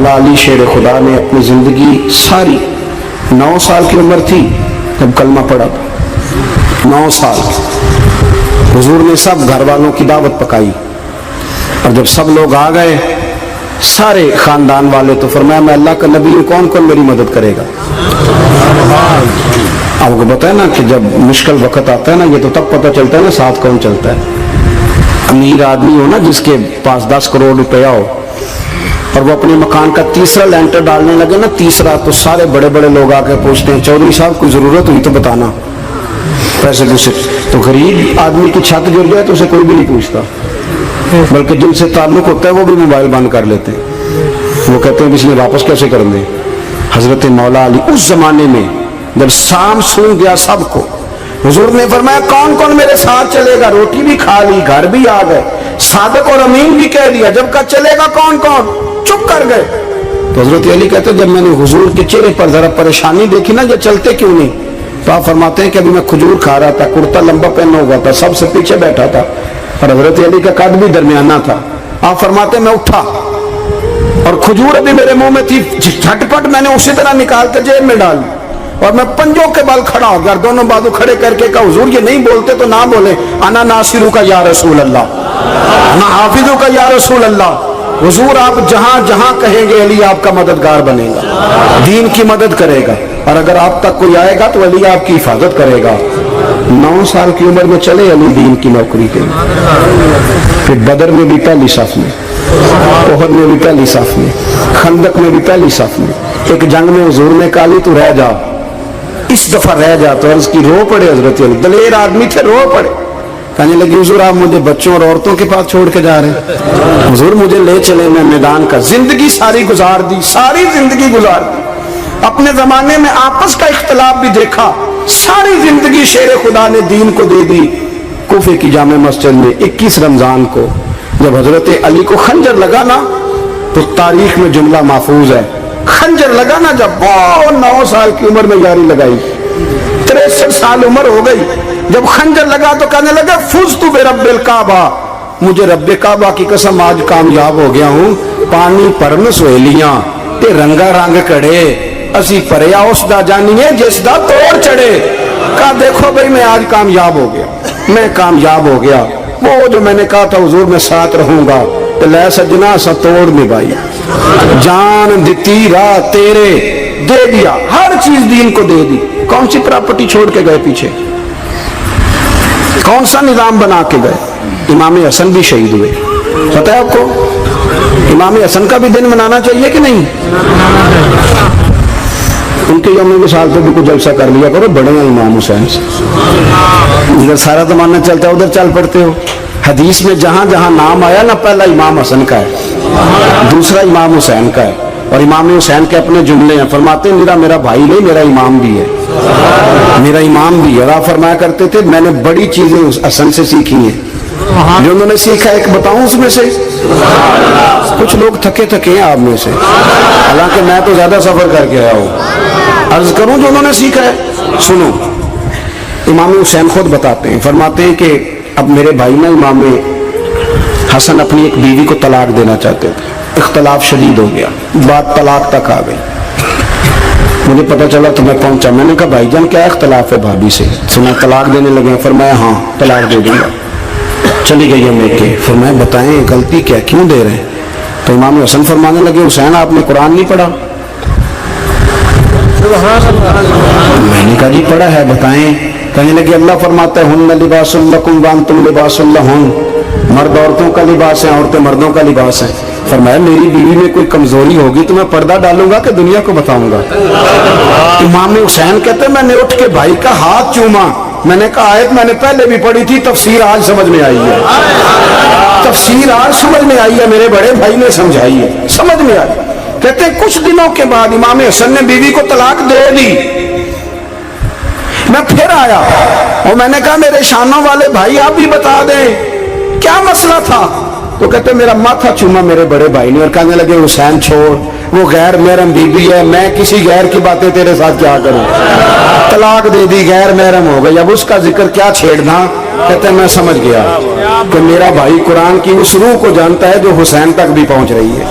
مولا علی شیر خدا نے اپنی زندگی ساری 9 سال کی عمر تھی جب کلمہ پڑھا تھا، 9 سال حضور نے سب گھر والوں کی دعوت پکائی، اور جب سب لوگ آ گئے سارے خاندان والے، تو فرمایا میں اللہ کا نبی ہوں، کون کون میری مدد کرے گا؟ آپ کو پتہ ہے نا کہ جب مشکل وقت آتا ہے نا، یہ تو تب پتہ چلتا ہے نا ساتھ کون چلتا ہے۔ امیر آدمی ہو نا جس کے پاس 10 کروڑ روپیہ ہو اور وہ اپنے مکان کا تیسرا لینٹر ڈالنے لگے نا، تیسرا، تو سارے بڑے بڑے لوگ آ کے پوچھتے ہیں چودھری صاحب کوئی ضرورت ہوئی تو بتانا، پیسے دوسرے۔ تو غریب آدمی کی چھت گر جائے تو اسے کوئی بھی نہیں پوچھتا، بلکہ جن سے تعلق ہوتا ہے وہ بھی موبائل بند کر لیتے ہیں، وہ کہتے ہیں اس لیے واپس کیسے کر دیں۔ حضرت مولا علی اس زمانے میں جب شام سن گیا سب کو، حضور نے فرمایا کون کون میرے ساتھ چلے گا؟ روٹی بھی کھا لی، گھر بھی آ گئے، صادق اور امین بھی کہہ دیا، جب کہا چلے گا کون کون؟ چپ کر گئے۔ تو حضرت علی کہتے جب میں نے حضور کے چہرے پر ذرا پریشانی دیکھی نا، یہ چلتے کیوں نہیں؟ تو آپ فرماتے ہیں کہ ابھی میں کھجور کھا رہا تھا، کرتا لمبا پہنا ہوا تھا، سب سے پیچھے بیٹھا تھا، اور حضرت علی کا قد بھی درمیانہ تھا۔ آپ فرماتے ہیں میں اٹھا اور کھجور ابھی میرے منہ میں تھی، جھٹ پٹ میں نے اسی طرح نکال کر جیب میں ڈال، اور میں پنجوں کے بل کھڑا ہو گیا، دونوں بازو کھڑے کر کے کہا حضور یہ نہیں بولتے تو نہ بولے، انا ناصرو کا یا رسول اللہ، انا حافظو کا یا رسول اللہ۔ حضور آپ جہاں جہاں کہیں گے علی آپ کا مددگار بنے گا، دین کی مدد کرے گا، اور اگر آپ تک کوئی آئے گا تو علی آپ کی حفاظت کرے گا۔ 9 سال کی عمر میں چلے علی دین کی نوکری کے لیے، پھر بدر میں بھی پہلی صف میں، احد میں بھی پہلی صف میں، خندق میں بھی پہلی صف میں۔ ایک جنگ میں حضور نے کہا علی تو رہ جا، اس دفعہ رہ جا، تو عرض کی رو پڑے حضرت علی، دلیر آدمی تھے، رو پڑے، کہنے لگی حضور آپ مجھے بچوں اور عورتوں کے پاس چھوڑ کے جا رہے ہیں؟ حضور مجھے لے چلے، میں میدان کا زندگی ساری گزار دی، ساری زندگی گزار دی، اپنے زمانے میں آپس کا اختلاف بھی دیکھا، ساری زندگی شیر خدا نے دین کو دے دی۔ کوفے کی جامع مسجد میں 21 رمضان کو جب حضرت علی کو خنجر لگا نا، تو تاریخ میں جملہ محفوظ ہے، خنجر لگا نا جب، وہ 9 سال کی عمر میں یاری لگائی، 63 سال عمر ہو گئی، جب خنجر لگا تو کہنے لگا فزت برب الکعبہ، مجھے رب کعبہ کی قسم آج کامیاب ہو گیا ہوں، پانی پرن سہیلیاں تے رنگا رنگ کڑے، اسی پریا اس دا جانیے جس دا توڑ چڑھے۔ کہا دیکھو بھئی میں آج کامیاب ہو گیا، میں کامیاب ہو گیا، وہ جو میں نے کہا تھا حضور میں ساتھ رہوں گا، تو لے سجنا سا توڑ نبھائی، جان دیتی راہ تیرے دے دیا، ہر چیز دین کو دے دی۔ کون سی پراپرٹی چھوڑ کے گئے پیچھے؟ کون سا نظام بنا کے گئے؟ امام حسن بھی شہید ہوئے، پتہ ہے آپ کو؟ امام حسن کا بھی دن منانا چاہیے کہ نہیں؟ ان کے یوم وصال پہ بھی کچھ جلسہ کر لیا کرو، بڑے ہیں امام حسین سے، ادھر سارا زمانہ چلتا ہے ادھر چل پڑتے ہو۔ حدیث میں جہاں جہاں نام آیا نا، پہلا امام حسن کا ہے، دوسرا امام حسین کا ہے، اور امام حسین کے اپنے جملے ہیں، فرماتے ہیں میرا بھائی نہیں، میرا امام بھی ہے، میرا امام بھی ہے۔ آپ فرمایا کرتے تھے میں نے بڑی چیزیں حسن سے سیکھی ہیں، جو انہوں نے سیکھا ایک بتاؤں اس میں سے؟ کچھ لوگ تھکے تھکے ہیں آپ میں سے، حالانکہ میں تو زیادہ سفر کر کے آیا ہوں، عرض کروں جو انہوں نے سیکھا ہے؟ سنو، امام حسین خود بتاتے ہیں، فرماتے ہیں کہ اب میرے بھائی نا امام حسن اپنی ایک بیوی کو طلاق دینا چاہتے تھے، اختلاف شدید ہو گیا، بات طلاق تک آ گئی، مجھے پتا چلا تو میں پہنچا، میں نے کہا بھائی جان کیا اختلاف ہے بھابھی سے؟ سنا طلاق دینے لگے، فرمایا ہاں طلاق دے دوں گا۔ چلی گئی ہے کے، فرمایا بتائیں غلطی کیا، کیوں دے رہے ہیں؟ تو امام حسن فرمانے لگے حسین آپ نے قرآن نہیں پڑھا؟ میں نے کہا جی پڑھا ہے، بتائیں۔ کہنے لگے اللہ فرماتا ہے ہن لباس لکم وانتم لباس لہن، مرد عورتوں کا لباس ہے، عورتیں مردوں کا لباس ہے۔ فرمایا میری بیوی میں کوئی کمزوری ہوگی تو میں پردہ ڈالوں گا کہ دنیا کو بتاؤں گا؟ امام حسین کہتے میں نے اٹھ کے بھائی کا ہاتھ چوما، میں نے کہا آیت میں نے پہلے بھی پڑھی تھی، تفسیر آج سمجھ میں آئی ہے، تفسیر آج سمجھ میں آئی ہے، میرے بڑے بھائی نے سمجھائی ہے، سمجھ میں آئی۔ کہتے کچھ دنوں کے بعد امام حسن نے بیوی کو طلاق دے دی، میں پھر آیا اور میں نے کہا میرے شانوں والے بھائی آپ بھی بتا دیں کیا مسئلہ تھا؟ तो कहते मेरा माथा चूमा मेरे बड़े भाई ने और कहने लगे हुसैन छोड़, वो गैर महरम बीबी है, मैं किसी गैर की बातें तेरे साथ क्या करूं, तलाक दे दी, गैर महरम हो गई, अब उसका जिक्र क्या छेड़ना। कहते मैं समझ गया कि मेरा भाई कुरान की उस रूह को जानता है जो हुसैन तक भी पहुंच रही है।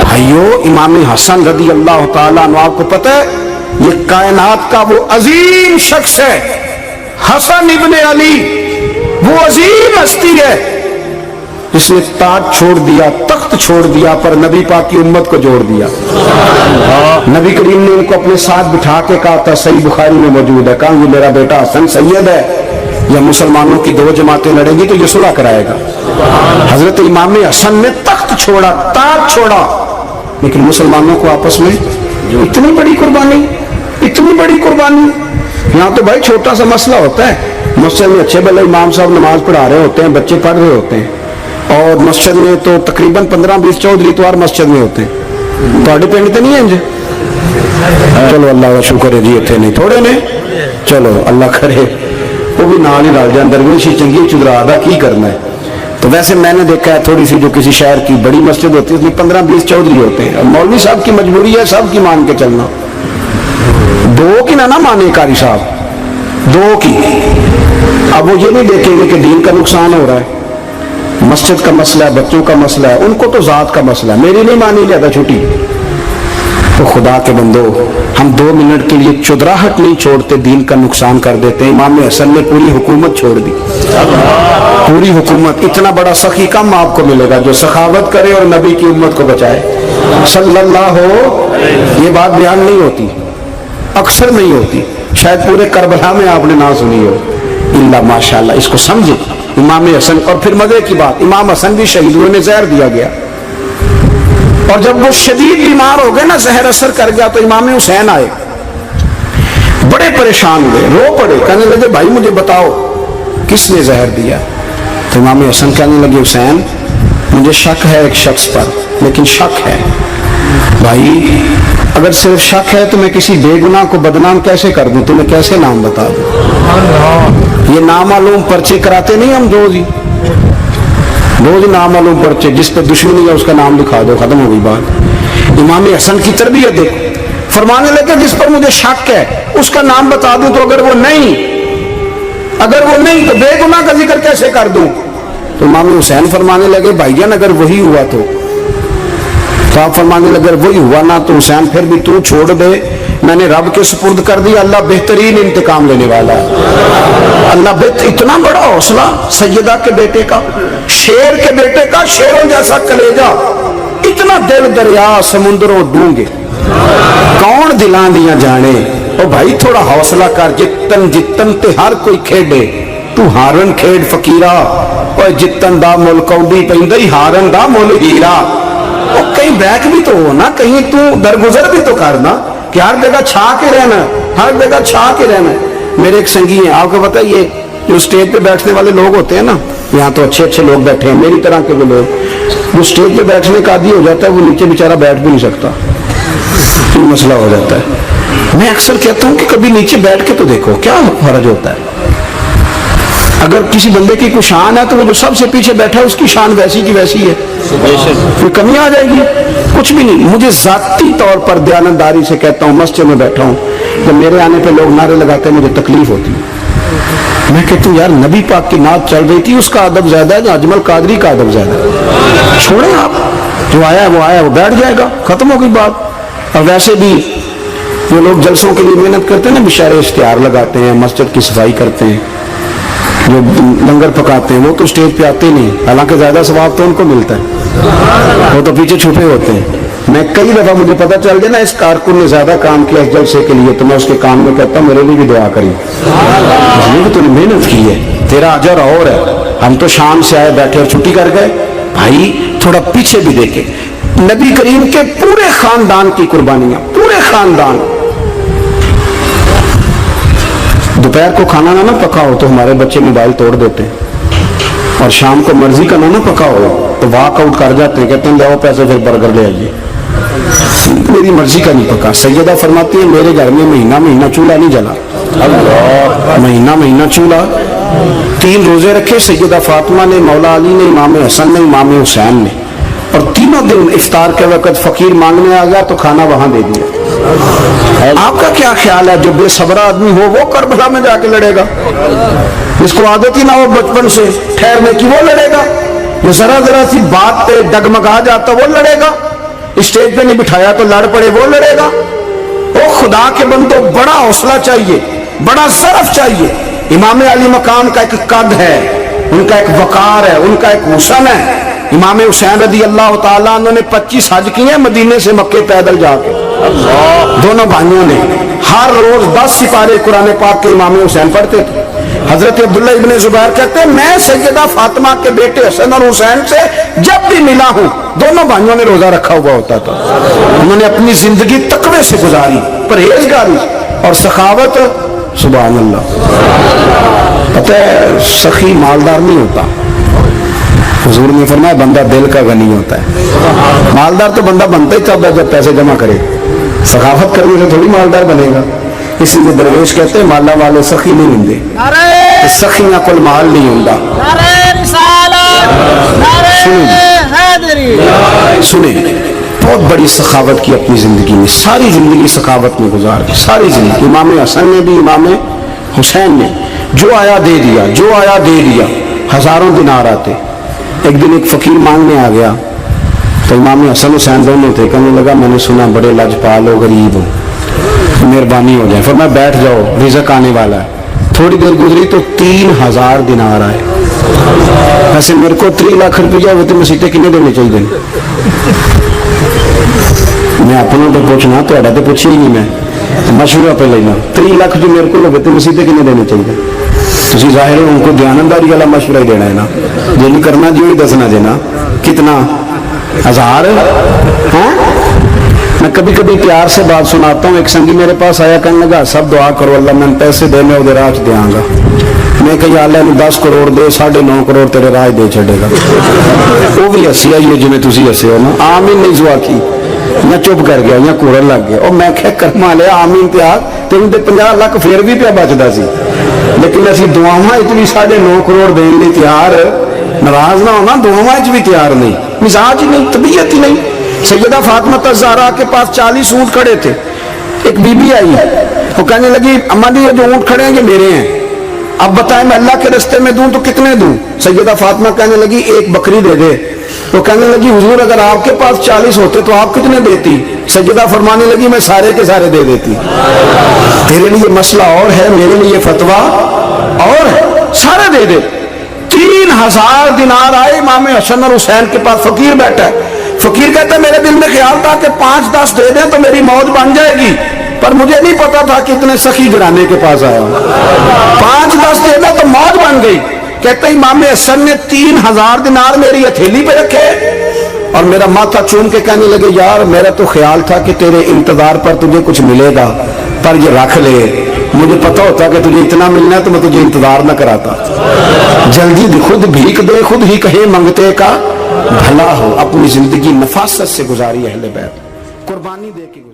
भाइयों, इमाम हसन रदी अल्लाह ताला अन्हु, आपको पता है ये कायनात का वो अजीम शख्स है, हसन इब्ने अली, वो अजीम हस्ती है जिसने ताज छोड़ दिया, तख्त छोड़ दिया, पर नबी पाक की उम्मत को जोड़ दिया। नबी करीम ने उनको अपने साथ बिठा के कहा था, सही बुखारी में मौजूद है, कहा ये मेरा बेटा हसन सैयद है, या मुसलमानों की दो जमातें लड़ेंगी तो ये सुलह कराएगा। हजरत इमाम हसन ने तख्त छोड़ा, ताज छोड़ा, लेकिन मुसलमानों को आपस में इतनी बड़ी कुर्बानी, इतनी बड़ी कुर्बानी। यहाँ तो भाई छोटा सा मसला होता है, मस्जिद में अच्छे भले इमाम साहब नमाज पढ़ा रहे होते हैं, बच्चे पढ़ रहे होते हैं, और मस्जिद में तो तकरीबन 15-20 चौधरी तो मस्जिद में होते हैं। थोड़े पिंड तो नहीं है इंज? चलो अल्लाह का शुक्र है जी, इतने नहीं थोड़े ने, चलो अल्लाह करे वो भी नाल ही डाल जाए, दरवेशी चंगी चुदरा दा की करना है। तो वैसे मैंने देखा है थोड़ी सी जो किसी शहर की बड़ी मस्जिद होती है उसमें 15-20 चौधरी होते हैं। मौलवी साहब की मजबूरी है सब की मान के चलना, दो की ना माने कारी साहब, दो की। अब वो ये नहीं देखेंगे कि दीन का नुकसान हो रहा है, मस्जिद का मसला है, बच्चों का मसला है, उनको तो जात का मसला है, मेरी नहीं मानी ज्यादा छुट्टी। तो खुदा के बंदो, हम 2 मिनट के लिए चुदराहट नहीं छोड़ते, दीन का नुकसान कर देते हैं। इमाम हसन ने पूरी हुकूमत छोड़ दी, पूरी हुकूमत। इतना बड़ा सखी कम आपको मिलेगा जो सखावत करे और नबी की उम्मत को बचाए सल्लल्लाहु। ये बात बयान नहीं होती, अक्सर नहीं होती, शायद पूरे करबला में आपने ना सुनी हो, इल्ला माशाअल्लाह। इसको समझे इमाम हसन। और फिर मजे की बात, इमाम हसन भी शहीद हुए, उन्हें जहर दिया गया, और जब वो शदीद बीमार हो गए ना, जहर असर कर गया, तो इमाम हुसैन आए, बड़े परेशान हुए, रो पड़े, कहने लगे भाई मुझे बताओ किसने जहर दिया। तो इमाम हसन कहने लगे हुसैन मुझे शक है एक शख्स पर, लेकिन शक है भाई, अगर सिर्फ शक है तो मैं किसी बेगुनाह को बदनाम कैसे कर दूं, तुम्हें कैसे नाम बता दूं। ये नामालूम पर्चे कराते नहीं हम रोज ही, रोज नामालूम पर्चे, जिस पे दुश्मनी है उसका नाम लिखा दो, खत्म हो गई बात। इमाम हसन की तरबियत देखो, फरमाने लगे जिस पर मुझे शक है उसका नाम बता दूं, तो अगर वो नहीं तो बेगुनाह का जिक्र कैसे कर दूं। तो इमाम हुसैन फरमाने लगे भाईजान अगर वही हुआ तो आप फरमाने लगे अगर वही हुआ ना तो हुसैन फिर भी तू छोड़ दे, मैंने रब के सुपुर्द कर दिया, अल्लाह बेहतरीन इंतकाम लेने वाला है। अल्लाह इतना बड़ा हौसला सैयदा के बेटे का, शेर के बेटे का, शेरों जैसा कलेजा, इतना दिल दरिया समुद्रों डूंगे, कौन दिलां दिया जाने। ओ भाई थोड़ा हौसला कर, जितन जितन ते हर कोई खेडे, तू हारन खेड फकीरा, और जितन दा मुल कौडी पैंदा ही हारन दा मुल हीरा। और कहीं बैक भी तो हो ना, कहीं तू दरगुजर भी तो करना, कि हर जगह छा के रहना, हर जगह छा के रहना। मेरे एक संगी हैं, आपको पता है ये जो स्टेज पे बैठने वाले लोग होते हैं ना, यहाँ तो अच्छे अच्छे लोग बैठे हैं, मेरी तरह के वो लोग, जो स्टेज पे बैठने का आदी हो जाता है वो नीचे बेचारा बैठ भी नहीं सकता, तो मसला हो जाता है। मैं अक्सर कहता हूँ कि कभी नीचे बैठ के तो देखो क्या फर्ज होता है। अगर किसी बंदे की कोई शान है तो वो जो सबसे पीछे बैठा है उसकी शान वैसी की वैसी है, कोई कमी आ जाएगी? कुछ भी नहीं। मुझे जाती तौर पर दयानतदारी से कहता हूँ, मस्जिद में बैठा हूँ, जब मेरे आने पे लोग नारे लगाते हैं मुझे तकलीफ होती है। मैं कहता हूँ यार नबी पाक की नात चल रही थी, उसका अदब ज्यादा है या अजमल कादरी का अदब ज्यादा है? छोड़े आप, जो आया वो बैठ जाएगा, खत्म हो गई बात। और वैसे भी जो लोग जलसों के लिए मेहनत करते हैं ना, बेचारे इश्तिहार लगाते हैं, मस्जिद की सफाई करते हैं, जो लंगर पकाते हैं, वो तो स्टेज पे आते नहीं, हालांकि ज्यादा सवाब तो उनको मिलता है, वो तो पीछे छुपे होते हैं। मैं कई दफा मुझे पता चल गया ना इस कारकुन ने ज्यादा काम किया इस जलसे के लिए, तो मैं उसके काम में कहता हूँ मेरे लिए भी दुआ करी, इसलिए तूने मेहनत की है, तेरा अजर और है। हम तो शाम से आए बैठे और छुट्टी कर गए। भाई थोड़ा पीछे भी देखे, नबी करीम के पूरे खानदान की कुर्बानियां, पूरे खानदान। दोपहर को खाना ना पका हो तो हमारे बच्चे मोबाइल तोड़ देते हैं, और शाम को मर्जी का ना पका हो तो वॉक आउट कर जाते हैं, कहते हैं लाओ पैसे फिर बर्गर ले आइए, मेरी मर्जी का नहीं पका। सैयदा फरमाती है मेरे घर में महीना महीना चूल्हा नहीं जला, महीना महीना चूल्हा 3 रोजे रखे सैयदा फातिमा ने, मौला अली ने, इमाम हसन ने, इमाम हुसैन ने, और तीनों दिन इफ्तार के वक्त फकीर मांगने आ गया तो खाना वहां दे दिया। आपका क्या ख्याल है, जो बेसब्रा आदमी हो वो करबला में जाके लड़ेगा? जिसको आदत ही ना हो बचपन से ठहरने की वो लड़ेगा? जो जरा जरा सी बात पे डगमगा जाता वो लड़ेगा? स्टेज पे नहीं बिठाया तो लड़ पड़े वो लड़ेगा? ओ खुदा के बंदो, बड़ा हौसला चाहिए, बड़ा शरफ चाहिए। इमाम अली मकाम का एक कद है, उनका एक वकार है, उनका एक हुस्न है। इमाम हुसैन रदी अल्लाह ताला अन्हु ने 25 हज किए मदीने से मक्के पैदल जाके, दोनों भाइयों ने। हर रोज 10 सिपारे कुरान पाक के इमाम हुसैन पढ़ते थे। हजरत अब्दुल्ला इब्ने जुबैर कहते हैं, मैं सैयदा फातिमा के बेटे हसन और हुसैन से जब भी मिला हूं, दोनों भाइयों ने रोजा रखा हुआ होता था। उन्होंने अपनी जिंदगी तकवे से गुजारी, परहेजगारी और सखावत। सुभान अल्लाह। पता है, सखी मालदार नहीं होता। हुजूर ने फरमाया बंदा दिल का गनी होता है। मालदार तो बंदा बनता ही तब है जब पैसे जमा करे। सखावत करने से थोड़ी मालदार बनेगा। इसीलिए दरवेश कहते हैं माला वाले सखी नहीं मिलते, सखियां कोल माल नहीं होता। सुने, बहुत बड़ी सखावत की अपनी जिंदगी में, सारी जिंदगी सखावत में गुजार दी, सारी जिंदगी। इमाम हसन ने भी, इमाम हुसैन ने, जो आया दे दिया, जो आया दे दिया। हजारों दिनार आते। एक दिन एक फकीर मांगने आ गया तो इमाम हसन हुसैन दोनों थे। कहने लगा, मैंने सुना बड़े लाजपाल हो, गरीब हो, मेहरबानी हो जाए। फिर मैं बैठ जाओ, रिज़्क़ आने वाला है। थोड़ी देर गुजरी तो 3000 दिनार आए। वैसे मेरे को 3 लाख रुपया होते मसीते कितने देने चाहिए? मैं अपनों तो पूछना, तो पूछी ही नहीं, मैं मशवरा पे लेना। 3 लाख जो मेरे को होते मसीते कितने देने चाहिए? तुसी जाहिर हो उनको ध्यानदारी वाला मशवरा ही देना है ना, जो नहीं करना जो ही दसना देना। कितना? 1000 है? मैं कभी कभी प्यार से बात सुनाता हूँ। एक संगी मेरे पास आया, कहने लगा सब दुआ करो अल्लाह मैं पैसे दे, मैं उधर राज देंगा। मैं कही अल्लाह ने 10 करोड़ दे, 9.5 करोड़ तेरे राज दे छेगा। वो भी हसी आई है जिमें तुसी हसे हो ना। आमीन नहीं जुआ की, मैं चुप कर गया या घूरन लग गया। और मैं क्या कर्मा लिया आमीन त्याग, तेन तो 50 लाख फिर भी पिया बचता सी। लेकिन असी दुआवां भी 9.5 करोड़ देने लिए तैयार, नाराज ना होना, दुआवां भी तैयार नहीं, मिजाज ही नहीं, तबीयत ही नहीं। सैयदा फातिमा ज़हरा के पास 40 ऊँट खड़े थे। एक बीबी आई, वो कहने लगी, अम्मा जी ये जो ऊँट खड़े हैं ये मेरे हैं, अब बताएं मैं अल्लाह के रास्ते में दूं तो कितने दूं? सैयदा फातिमा कहने लगी, एक बकरी दे दे। तो कहने लगी, हुजूर अगर आपके पास 40 होते तो आप कितने देती? सैयदा फरमाने लगी, मैं सारे के सारे दे देती। तेरे लिए मसला और है, मेरे लिए फतवा और है, सारे दे दे। 3000 दिनार आए इमाम हसन और हुसैन के पास। फकीर बैठा है। फकीर कहता है, मेरे दिल में ख्याल था कि 5-10 दे दें तो मेरी मौज बन जाएगी, पर मुझे नहीं पता था कि इतने सखी गिराने के पास आया। 5-10 दे दें तो मौज बन गई। कहते इमाम हसन ने 3000 दिनार मेरी हथेली पे रखे और मेरा माथा चूम के कहने लगे, यार मेरा तो ख्याल था कि तेरे इंतजार पर तुझे कुछ मिलेगा, पर ये रख ले। मुझे पता होता कि तुझे इतना मिलना है तो मैं तुझे इंतजार न कराता। जल्दी खुद भीख दे, खुद ही कहे मंगते का भला हो। अपनी जिंदगी नफासत से गुजारी अहले बैत, कुर्बानी दे के।